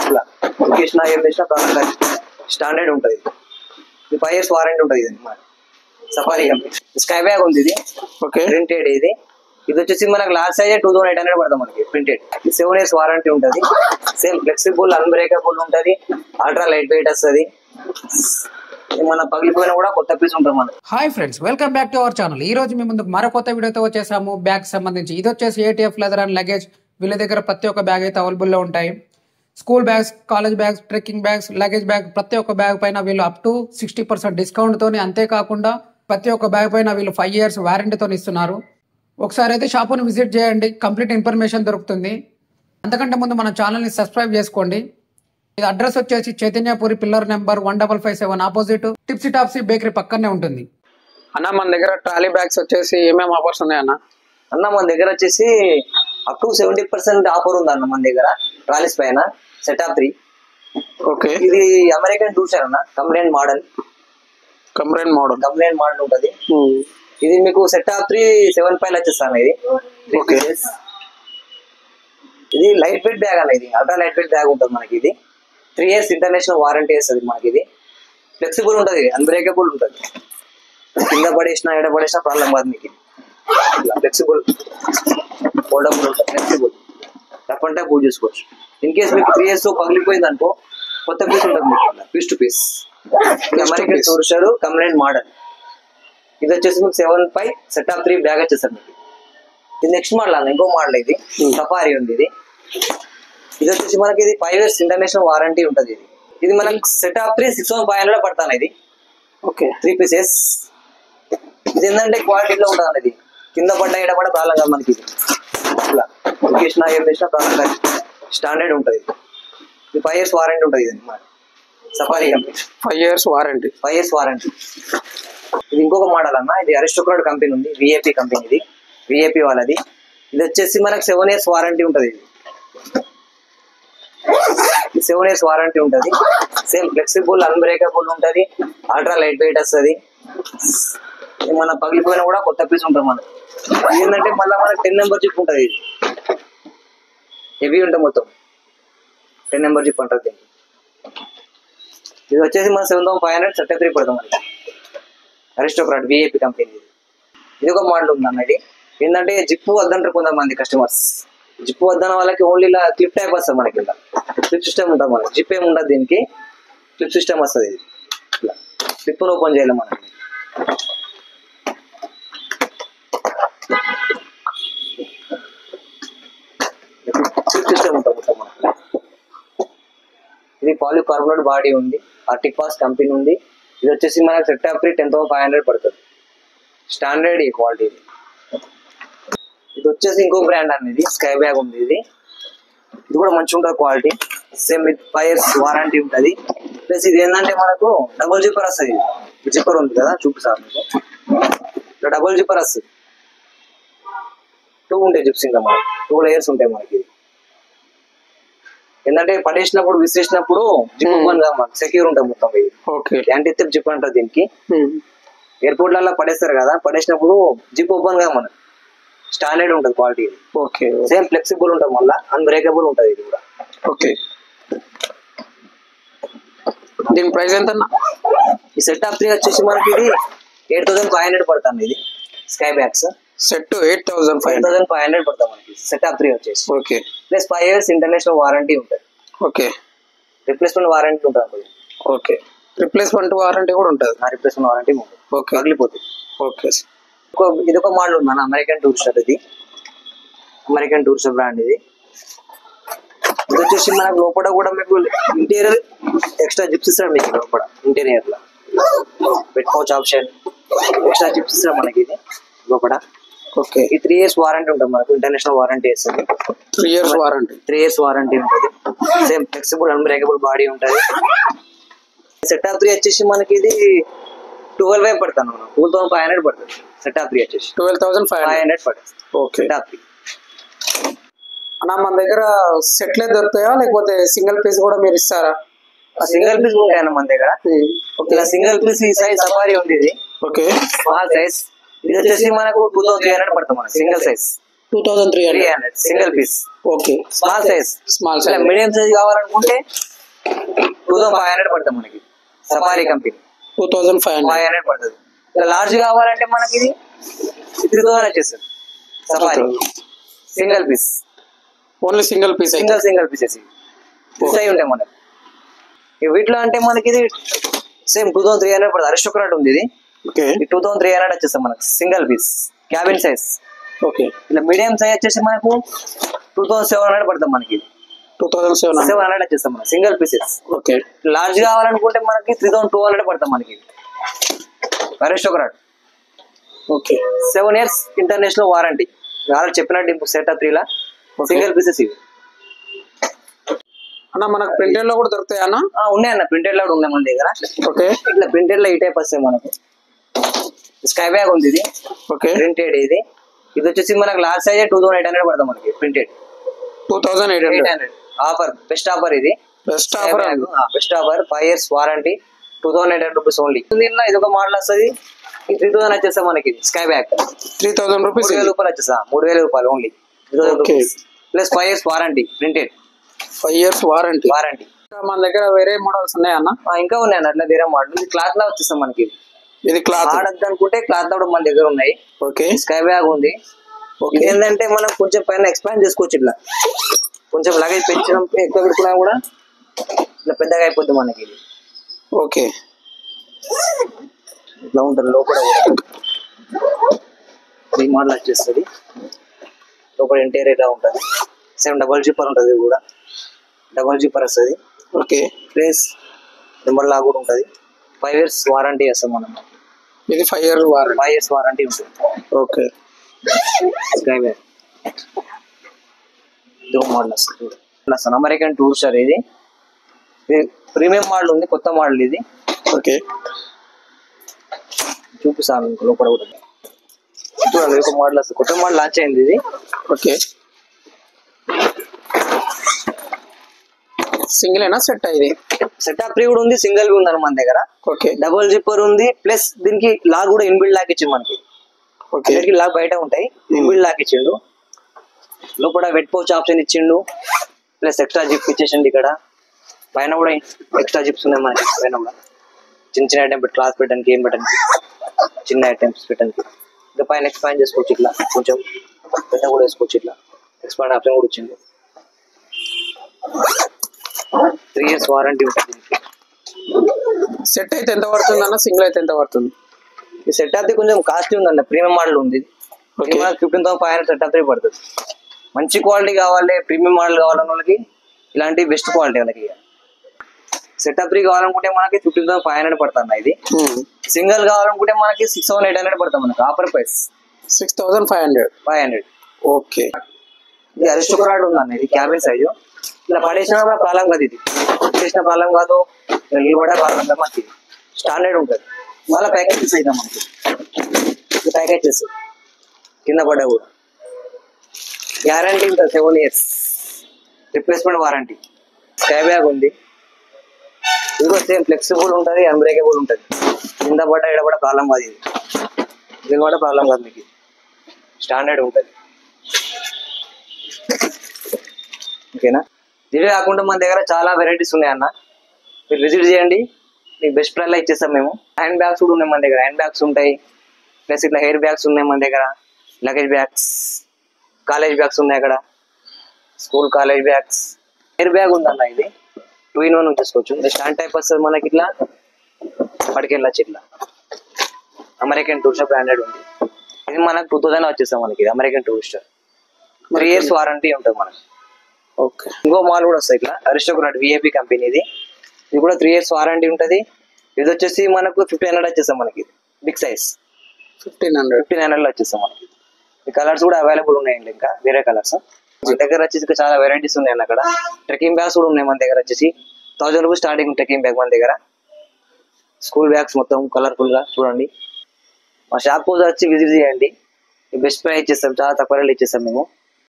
ఇట్లా చేసినా ఏం చేసినా ప్రాబ్లం స్టాండర్డ్ ఉంటుంది. ఇది 5 years వారంటీ ఉంటుంది. ఇది సఫారీ కంపెనీ స్కై బ్యాగ్ ఉంది. ఇది ప్రింటెడ్. ఇది వచ్చేసి మనకు లార్జ్ సైజ్ 2800 పడతాం మనకి ప్రింటెడ్. 7 years వారంటీ ఉంటుంది. సేమ్ ఫ్లెక్సిబుల్ అన్బ్రేకబుల్ ఉంటుంది. అల్ట్రా లైట్ వెయిట్ వస్తుంది. మన పగిలిపోయినా కూడా కొత్త పీస్ ఉంటుంది మనకి. Hi friends, welcome back to our channel. ఈ రోజు మీ ముందుకు మరో కొత్త వీడియోతో వచ్చేసాము. బ్యాగ్ సంబంధించి ఇది వచ్చేసి ATF లెదర్ అండ్ లగేజ్. వీళ్ళ దగ్గర ప్రతి ఒక్క బ్యాగ్ అయితే అవైలబుల్లో ఉంటాయి. School bags, college bags, trekking bags, luggage bag ప్రతి ఒక్క బ్యాగ్ పైన వీళ్ళు అప్ టు 60% డిస్కౌంట్తో, అంతేకాకుండా ప్రతి ఒక్క బ్యాగ్ పైన వీళ్ళు 5 years వారంటీతో ఇస్తున్నారు. ఒకసారి అయితే షాపుని విజిట్ చేయండి, కంప్లీట్ ఇన్ఫర్మేషన్ దొరుకుతుంది. అంతకంటే ముందు మన ఛానల్ని సబ్స్క్రైబ్ చేసుకోండి. ఇది అడ్రస్ వచ్చేసి Chaitanyapuri pillar number 1557 opposite టిప్సీ Taapsee bakery పక్కనే ఉంటుంది. అన్న మన దగ్గర ట్రాలీ బ్యాగ్స్ వచ్చేసి ఏమేమి ఆఫర్స్ ఉన్నాయి అన్న మన దగ్గర వచ్చేసి అప్ టు 70% ఆఫర్ ఉంది అన్న మన దగ్గర ట్రాలీస్ పైన. Set of 3. ఓకే. ఇది అమెరికన్ టూషర్ అన్న, కంప్లైంట్ మోడల్ ఉంటుంది. ఇది మీకు సెట్ ఆఫ్ 3 7.5 వచ్చేస్తాను. ఇది 3 pieces. ఇది లైట్ వెయిట్ బ్యాగ్ అన్న. ఇది అల్ట్రా లైట్ వెయిట్ బ్యాగ్ ఉంటుంది మనకి. ఇది 3 years ఇంటర్నేషనల్ వారంటీ వస్తుంది మనకి. ఇది ఫ్లెక్సిబుల్ ఉంటుంది, అన్బ్రేకబుల్ ఉంటుంది. కింద పడేసినా ఎడ పడేసినా ప్రాబ్లం కాదు మీకు. ఫ్లెక్సిబుల్ ఫోల్డబుల్ ఉంటుంది, ఫ్లెక్సిబుల్ టఫ్ అంటే పూజ చేసుకోవచ్చు. ఇన్ కేస్ మీకు 3 years పగిలిపోయింది అనుకో, కొత్త పీస్ ఉంటుంది మీకు, piece to piece. American Tourister complaint model. ఇది వచ్చేసి మీకు 7.5 సెట్ ఆఫ్ 3 బ్యాగ్ వచ్చేస్తారు మీకు. ఇది నెక్స్ట్ మోడల్ అన్న, ఇంకో మోడల్. ఇది సఫారీ ఉంది. ఇది వచ్చేసి మనకి ఇది 5 years ఇంటర్నేషనల్ వారంటీ ఉంటుంది. ఇది మనకి సెట్ ఆఫ్ 3 6500 పడతాను. ఇది ఓకే, 3 pieces. ఇది ఏంటంటే క్వాలిటీలో ఉంటుంది అన్నది. కింద పడ్డ ఎడ పడ్డ ప్రాబ్లం కాదు మనకి. ఇది ఇట్లా చేసినా ఏం చేసినా ప్రాబ్లం కాదు, స్టాండర్డ్ ఉంటుంది. ఇది 5 years వారంటీ ఉంటుంది. ఇది సఫారీ కంపెనీ 5 years వారంటీ. ఇది ఇంకొక మోడల్ అన్న. ఇది అరిస్టోక్రాట్ కంపెనీ ఉంది, VIP కంపెనీ. ఇది VIP వాళ్ళది. ఇది వచ్చేసి మనకు 7 years వారంటీ ఉంటుంది. ఇది 7 years వారంటీ ఉంటుంది. సేమ్ ఫ్లెక్సిబుల్ అన్బ్రేకబుల్ ఉంటుంది. అల్ట్రా లైట్ వెయిట్ వస్తుంది. మన పగిలిపోయినా కూడా కొత్త పీస్ ఉంటుంది మనకి. ఏంటంటే మళ్ళీ మనకి 10 number జిప్ ఉంటుంది. ఇది హెవీ ఉంటుంది, మొత్తం 10 number జిప్ ఉంటుంది. ఇది వచ్చేసి మన 7500 సెట్ 3 పడతాం మనకి. Aristocrat VIP company. ఇది ఒక మోడల్ ఉంది అన్న. ఇది ఏంటంటే జిప్పు వద్దంటారు కొంతమంది కస్టమర్స్. జిప్పు వద్దన్న వాళ్ళకి ఓన్లీ ఇలా క్లిప్ టైప్ వస్తుంది మనకి. ఇలా క్లిప్ సిస్టమ్ ఉంటుంది మనకి. జిప్ ఏమి ఉండదు దీనికి, క్లిప్ సిస్టమ్ వస్తుంది. ఇది ఇట్లా క్లిప్ను ఓపెన్ చేయాలి మనకి. క్లిప్ సిస్టమ్ ఉంటుంది మొత్తం మనకి. ఇది పాలికార్బోనేట్ బాడీ ఉంది, ఆర్టిపాస్ కంపెనీ ఉంది. ఇది వచ్చేసి మనకి సెట్ ఆఫ్ 3 10,500 పడుతుంది. స్టాండర్డ్ ఈ క్వాలిటీ. ఇది వచ్చేసి ఇంకో బ్రాండ్ అనేది స్కై బ్యాగ్ ఉంది. ఇది కూడా మంచిగా ఉంటుంది quality. Same with 5 years warranty ఉంటుంది. ప్లస్ ఇది ఏంటంటే మనకు డబుల్ జిప్పర్ వస్తుంది. జిప్పర్ ఉంది కదా, చూపిస్తాను మీకు. డబుల్ జిప్పర్ వస్తుంది. 2 ఉంటాయి జిప్స్, ఇంకా మనకి 2 layers ఉంటాయి మనకి. ఏంటంటే పడేసినప్పుడు విసిరేసినప్పుడు జిప్ ఓపెన్ గా మనకి సెక్యూర్ ఉంటుంది మొత్తం. ఇది ఓకే, యాంటీ థెఫ్ట్ జిప్ అంటారు దీనికి. ఎయిర్పోర్ట్లలో పడేస్తారు కదా, పడేసినప్పుడు జిప్ ఓపెన్ గా మనకి స్టాండర్డ్ ఉంటుంది క్వాలిటీ. ఓకే, సేమ్ ఫ్లెక్సిబుల్ ఉంటుంది, మళ్ళీ అన్బ్రేకబుల్ ఉంటుంది ఇది కూడా. ఓకే. దీని ప్రైస్ ఎంత? ఈ సెట్ ఆఫ్ 3 వచ్చేసి మనకి ఇది 8500 పడుతుంది. ఇది స్కై బ్యాగ్స్ సెట్ 8500 పడతాం మనకి. సెట్ ఆఫ్ 3 వచ్చేసి. Okay. Plus 5 years international warranty ఉంటుంది. ఓకే. రిప్లేస్మెంట్ వారంటీ ఉంటుంది. ఓకే, రిప్లేస్మెంట్ వారంటీ కూడా ఉంటుంది. రిప్లేస్మెంట్ వారంటీ ఉంటుంది. ఓకే, పగిలిపోతుంది. ఓకే. ఇది ఒక మోడల్ ఉంది అన్న, అమెరికన్ టూరిస్టర్. ఇది అమెరికన్ టూరిస్టర్ బ్రాండ్. ఇది వచ్చేసి మనకు లోపల కూడా మీకు ఇంటీరియర్ ఎక్స్ట్రా జిప్స్ ఇస్తాడు మీకు. లోపల ఇంటీరియర్ లో పెట్టుకోవచ్చు ఆప్షన్. ఎక్స్ట్రా జిప్స్ ఇస్తాడు మనకి ఇది లోపల. ఓకే. ఈ 3 years వారంటీ ఉంటుంది మనకు, ఇంటర్నేషనల్ వారంటీ వేస్తుంది. 3 years వారంటీ ఉంటుంది. సేమ్ ఫ్లెక్సిబుల్ అన్బ్రేకబుల్ బాడీ ఉంటుంది. సెట్ ఆఫ్ 3 వచ్చేసి మనకి ఇది 12,500 పడతాను. 2500 పడుతుంది. సెట్ ఆఫ్ 3 వచ్చేసి 12,500 పడుతుంది. ఓకే. సెట్ ఆఫ్ 3 అన్న మన దగ్గర సెట్లే దొరుకుతాయా, లేకపోతే సింగిల్ పీస్ కూడా మీరు ఇస్తారా? సింగిల్ పీస్ ఉంటాయన్న మన దగ్గర. ఇలా సింగిల్ పీస్ ఈ సైజ్ సఫారీ ఉంది. ఇది ఓకే, స్మాల్ సైజ్. ఇది వచ్చేసి మనకు 2300 పడుతుంది మనకి single size. 2300 single piece. Okay. Small size. Size. Medium size కావాలనుకుంటే 2500 పడుతుంది మనకి. సఫారీ కంపెనీ 2500 పడుతుంది. ఇలా లార్జ్ కావాలంటే మనకి ఇది 3000 వచ్చేస్తుంది. Safari single piece. Only single piece. Single pieces ఇవి ఉంటాయి మనకి. వీటిలో అంటే మనకి ఇది సేమ్ 2300 పడుతుంది. అరిస్టోక్రాట్ ఉంది ఇది. 2300 వచ్చేస్తాం మనకి single piece cabin size. Okay. ఇలా మీడియం సైజ్ వచ్చేసి మనకు 2700 పడుతుంది మనకి. 2700 వచ్చేస్తాం మనకి సింగిల్ పీసెస్. ఓకే. లార్జ్ కావాలనుకుంటే మనకి 3200 పడుతుంది మనకి aristocrat. Okay. 7 years international warranty. Already చెప్పినట్టు సెటప్ 3 లా సింగిల్ పీసెస్ ఇవి. అన్న మనకు ప్రింటెడ్ లో కూడా దొరుకుతాయి అన్న? ఉన్నాయన్న, ప్రింటెడ్ లో కూడా ఉన్నాయి మన దగ్గర. ఓకే. ఇట్లా ప్రింటెడ్ లో ఈ టైప్ వస్తాయి మనకు. స్కై బ్యాగ్ ఉంది ఇది. ఓకే. ప్రింటెడ్ ఇది. ఇది వచ్చేసి మనకు లార్జ్ సైజ్ 2800 పడుతుంది మనకి ప్రింటెడ్. 2800 ఆఫర్, బెస్ట్ ఆఫర్ ఇది. Best offer. Best offer 5 years warranty 2800 rupees only. దీనిలో ఇది ఒక మోడల్ వస్తుంది. ఈ 3000 వచ్చేస్తా మనకి స్కై బ్యాగ్. 3000 రూపీస్. 3000 రూపాయలు వచ్చేస్తా. 3000 రూపాయలు only. 3000 rupees plus 5 years warranty printed. 5 years warranty. మన దగ్గర వేరే మోడల్స్ ఉన్నాయా అన్న? ఇంకా ఉన్నాయి అన్న అట్లా వేరే మోడల్. ఇది క్లాత్ లా వచ్చేస్తాం మనకి. ఇది క్లాత్ ఆడద్దు అనుకుంటే క్లాత్ కూడా మన దగ్గర ఉన్నాయి. ఓకే. స్కై బ్యాగ్ ఉంది. ఇది ఏంటంటే మనం కొంచెం పైన ఎక్స్పాండ్ చేసుకోవచ్చు. ఇట్లా కొంచెం లగేజ్ పెంచడం ఎక్కువ పెట్టుకున్నా కూడా ఇట్లా పెద్దగా అయిపోద్ది మనకి ఇది. ఓకే. ఇట్లా ఉంటుంది లోపల ఈ మోడల్ వచ్చేస్తుంది. లోపల ఇంటీరియర్ ఇలా ఉంటుంది. సేమ్ డబల్ జిప్పర్ ఉంటుంది. ఇది కూడా డబల్ జిప్పర్ వస్తుంది. ఓకే. ప్లేస్ నెంబర్ లాగా కూడా ఉంటుంది. 5 years వారంటీ వస్తాం మనం. ఇది 5 years వారంటీ. 5 years వారంటీ ఉంటుంది. ఓకే. స్కై బ్యాగ్ ఇది మోడల్ వస్తుంది. అమెరికన్ టూరిస్టర్ ఇది. ప్రీమియం మోడల్ ఉంది, కొత్త మోడల్ ఇది. ఓకే. చూపిస్తాను మీకు లోపల కూడా. చూడండి ఒక మోడల్ వస్తుంది, కొత్త మోడల్ లాంచ్ అయింది ఇది. ఓకే. సింగిల్ అయినా సెట్ ఇది? సెటప్ 3 కూడా ఉంది, సింగిల్ గా ఉంది మన దగ్గర. ఓకే. డబుల్ జిప్పర్ ఉంది, ప్లస్ దీనికి లాక్ కూడా ఇన్బిల్డ్ లాక్ ఇచ్చింది మనకి. ఓకే. లాక్ బయట ఉంటాయి, ఇన్బిల్డ్ లాక్ ఇచ్చిండు. లోపల వెట్ పౌచ్ ఆప్షన్ ఇచ్చిండు, ప్లస్ ఎక్స్ట్రా జిప్ ఇచ్చేసిండు. ఇక్కడ పైన కూడా ఎక్స్ట్రా జిప్స్ ఉన్నాయి మనకి. పైన కూడా చిన్న చిన్న ఐటమ్ క్లాత్ పెట్టడానికి, ఏం పెట్టడానికి, చిన్న ఐటమ్స్ పెట్టడానికి. ఇంకా పైన ఎక్స్పాండ్ చేసుకోవచ్చు. ఇట్లా కొంచెం పెద్ద కూడా వేసుకోవచ్చు. ఇట్లా ఎక్స్పాండ్ ఆప్షన్ కూడా ఇచ్చిండు. 3 years వారంటీ ఉంటుంది. సెట్ అయితే ఎంత పడుతుంది అన్న? సింగిల్ అయితే ఎంత పడుతుంది? ఈ సెటప్ కొంచెం కాస్ట్లీ ఉందన్న, ప్రీమియం మోడల్ ఉంది. 15,500 సెటప్ 3 పడుతుంది. మంచి క్వాలిటీ కావాలి, ప్రీమియం మోడల్ కావాలన్న వాళ్ళకి ఇలాంటి బెస్ట్ క్వాలిటీ వాళ్ళకి. సెటప్ 3 కావాలనుకుంటే మనకి 15,500 పడుతుంది. ఇది సింగిల్ కావాలనుకుంటే మనకి 6,800 పడుతుంది మనకి. Offer price 6,500. ఓకే. ఇది అరిస్టోక్రాట్ ఉందన్న. ఇది క్యాబిన్ సైజు. ఇలా పడేసినా కూడా ప్రాబ్లం కాదు. ఇది చేసిన ప్రాబ్లం కాదు, నిలబడే ప్రాబ్లం కాదు. మనకి స్టాండర్డ్ ఉంటుంది. మళ్ళీ ప్యాకేజెస్ అయితే మనకి ప్యాకేజెస్ కింద పడ్డా కూడా గ్యారంటీ ఉంటుంది. 7 years replacement warranty. Sky bag ఉంది. ఇది కూడా సేమ్ ఫ్లెక్సిబుల్ ఉంటుంది, అన్బ్రేకబుల్ ఉంటుంది. కింద పడ్డ ఎడబడ ప్రాబ్లం కాదు. ఇది దీని కూడా ప్రాబ్లం కాదు. మీకు స్టాండర్డ్ ఉంటుంది. ఓకేనా? ఇవే కాకుండా మన దగ్గర చాలా వెరైటీస్ ఉన్నాయి అన్న. మీరు విజిట్ చేయండి, మీకు బెస్ట్ ప్రైస్ లో ఇచ్చేస్తాం మేము. హ్యాండ్ బ్యాగ్స్ కూడా ఉన్నాయి మన దగ్గర. హ్యాండ్ బ్యాగ్స్ ఉంటాయి, ప్లస్ ఇట్లా హెయిర్ బ్యాగ్స్ ఉన్నాయి మన దగ్గర. లగేజ్ బ్యాగ్స్, కాలేజ్ బ్యాగ్స్ ఉన్నాయి అక్కడ. School college bags. Hair bag ఉందన్న. ఇది 2 in 1 తీసుకోవచ్చు. స్టాండ్ టైప్ వస్తుంది మనకి. ఇట్లా పట్టుకెళ్ళచ్చు. ఇట్లా అమెరికన్ టూరిస్టర్ బ్రాండెడ్ ఉంది. ఇది మనకు 2000 వచ్చేస్తాం మనకి. అమెరికన్ టూరిస్టర్ 3 years వారంటీ ఉంటుంది మనకి. ఓకే. ఇంకో మాల్ కూడా వస్తాయి ఇట్లా. అరిస్టోక్రాట్ విఐపి కంపెనీ ఇది. ఇది కూడా 3 years వారంటీ ఉంటుంది. ఇది వచ్చేసి మనకు 1500 వచ్చేస్తాం మనకి. బిగ్ సైజ్ 1500 వచ్చేస్తాం మనకి. ఈ కలర్స్ కూడా అవైలబుల్ ఉన్నాయండి. ఇంకా వేరే కలర్స్ మన దగ్గర వచ్చేసి చాలా వెరైటీస్ ఉన్నాయండి. అక్కడ ట్రెక్కింగ్ బ్యాగ్స్ కూడా ఉన్నాయి మన దగ్గర. వచ్చేసి 1000 రూపీస్ స్టార్టింగ్ ట్రెక్కింగ్ బ్యాగ్ మన దగ్గర. స్కూల్ బ్యాగ్స్ మొత్తం కలర్ఫుల్ గా చూడండి. మా షాప్ వచ్చి విజిట్ చేయండి. బెస్ట్ ప్రైస్ ఇచ్చేస్తాం, చాలా తక్కువ రేట్లు ఇచ్చేస్తాం మేము.